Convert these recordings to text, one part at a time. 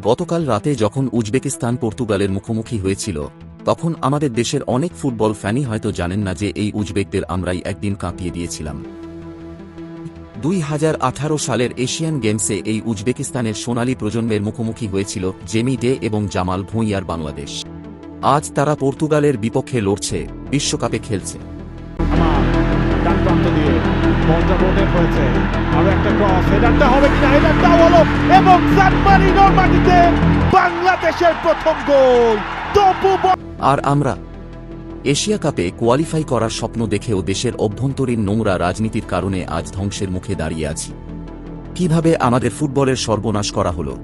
গতকাল রাতে যখন উজবেকিস্তান পর্তুগালের মুখোমুখি হয়েছিল, তখন আমাদের দেশের অনেক ফুটবল ফ্যানই হয়তো জানেন না যে এই উজবেকদের আমরাই একদিন কাঁপিয়ে দিয়েছিলাম। 2018 সালের এশিয়ান গেমসে এই উজবেকিস্তানের সোনালী প্রজন্মের মুখোমুখি হয়েছিল জেমি ডে এবং জামাল ভুঁইয়ার বাংলাদেশ। আজ তারা পর্তুগালের বিপক্ষে লড়ছে, বিশ্বকাপে খেলছে। বাংলাদেশের প্রথম গোল। আর আমরা এশিয়া কাপে কোয়ালিফাই করার স্বপ্ন দেখেও দেশের অভ্যন্তরীণ নোংরা রাজনীতির কারণে আজ ধ্বংসের মুখে দাঁড়িয়ে আছি। কিভাবে আমাদের ফুটবলের সর্বনাশ করা হলো,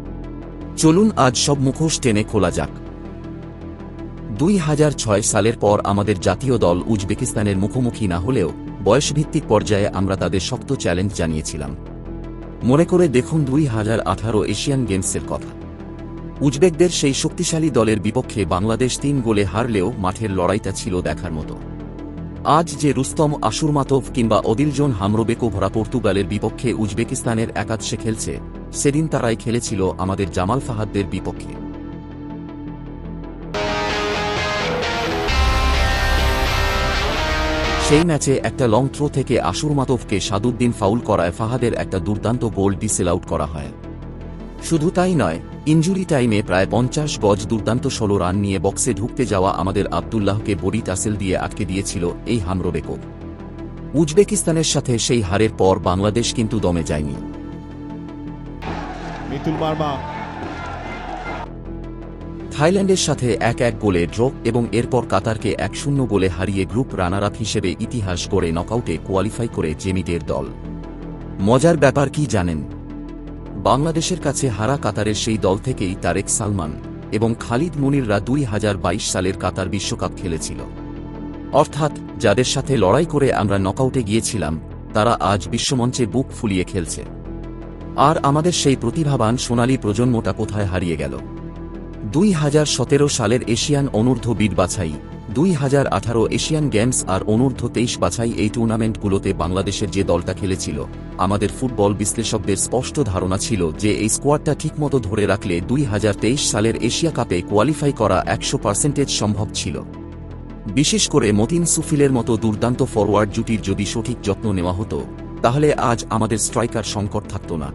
চলুন আজ সব মুখোশ টেনে খোলা যাক। 2006 সালের পর আমাদের জাতীয় দল উজবেকিস্তানের মুখোমুখি না হলেও বয়সভিত্তিক পর্যায়ে আমরা তাদের শক্ত চ্যালেঞ্জ জানিয়েছিলাম। মনে করে দেখুন 2018 এশিয়ান গেমসের কথা। উজবেকদের সেই শক্তিশালী দলের বিপক্ষে বাংলাদেশ 3 গোলে হারলেও মাঠের লড়াইটা ছিল দেখার মতো। আজ যে রুস্তম আশুরমাতোভ কিংবা অদিলজন হামরোবেকো ভরা পর্তুগালের বিপক্ষে উজবেকিস্তানের একাদশে খেলছে, সেদিন তারাই খেলেছিল আমাদের জামাল ফাহাদদের বিপক্ষে। সেই ম্যাচে একটা লং থ্রো থেকে আশুরমাতোভকে সাদুদ্দিন ফাউল করায় ফাহাদের একটা দুর্দান্ত গোল ডিসেল আউট করা হয়। শুধু তাই নয়, ইনজুরি টাইমে প্রায় 50 গজ দুর্দান্ত 16 রান নিয়ে বক্সে ঢুকতে যাওয়া আমাদের আবদুল্লাহকে বডি টাসেল দিয়ে আটকে দিয়েছিল এই হামরোবেকো। উজবেকিস্তানের সাথে সেই হারের পর বাংলাদেশ কিন্তু দমে যায়নি। থাইল্যান্ডের সাথে 1-1 গোলে ড্র এবং এরপর কাতারকে 1-0 গোলে হারিয়ে গ্রুপ রানার আপ হিসেবে ইতিহাস গড়ে নকআউটে কোয়ালিফাই করে জেমিদের দল। মজার ব্যাপার কি জানেন? বাংলাদেশের কাছে হারা কাতারের সেই দল থেকেই তারেক সালমান এবং খালিদ মুনিররা 2022 সালের কাতার বিশ্বকাপ খেলেছিল। অর্থাৎ যাদের সাথে লড়াই করে আমরা নকআউটে গিয়েছিলাম, তারা আজ বিশ্বমঞ্চে বুক ফুলিয়ে খেলছে। আর আমাদের সেই প্রতিভাবান সোনালী প্রজন্মটা কোথায় হারিয়ে গেল? 2017 সালের এশিয়ান অনূর্ধ্ব 20 বাছাই, 2018 এশিয়ান গেমস আর অনূর্ধ্ব 23 বাছাই এই টুর্নামেন্টগুলোতে বাংলাদেশের যে দলটা খেলেছিল, আমাদের ফুটবল বিশ্লেষকদের স্পষ্ট ধারণা ছিল যে এই স্কোয়াডটা ঠিকমতো ধরে রাখলে 2023 সালের এশিয়া কাপে কোয়ালিফাই করা 100% সম্ভব ছিল। বিশেষ করে মতিন সুফিলের মতো দুর্দান্ত ফরওয়ার্ড জুটির যদি সঠিক যত্ন নেওয়া হতো, তাহলে আজ আমাদের স্ট্রাইকার সংকট থাকত না।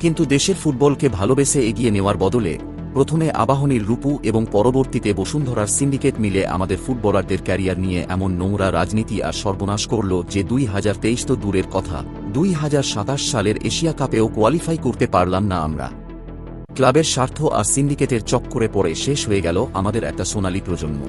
কিন্তু দেশের ফুটবলকে ভালোবেসে এগিয়ে নেওয়ার বদলে প্রথমে আবাহনীর রূপু এবং পরবর্তীতে বসুন্ধরার সিন্ডিকেট মিলে আমাদের ফুটবলারদের ক্যারিয়ার নিয়ে এমন নোংরা রাজনীতি আর সর্বনাশ করল যে 2023 তো দূরের কথা, 2027 সালের এশিয়া কাপেও কোয়ালিফাই করতে পারলাম না আমরা। ক্লাবের স্বার্থ আর সিন্ডিকেটের চক্করে পড়ে শেষ হয়ে গেল আমাদের একটা সোনালী প্রজন্ম।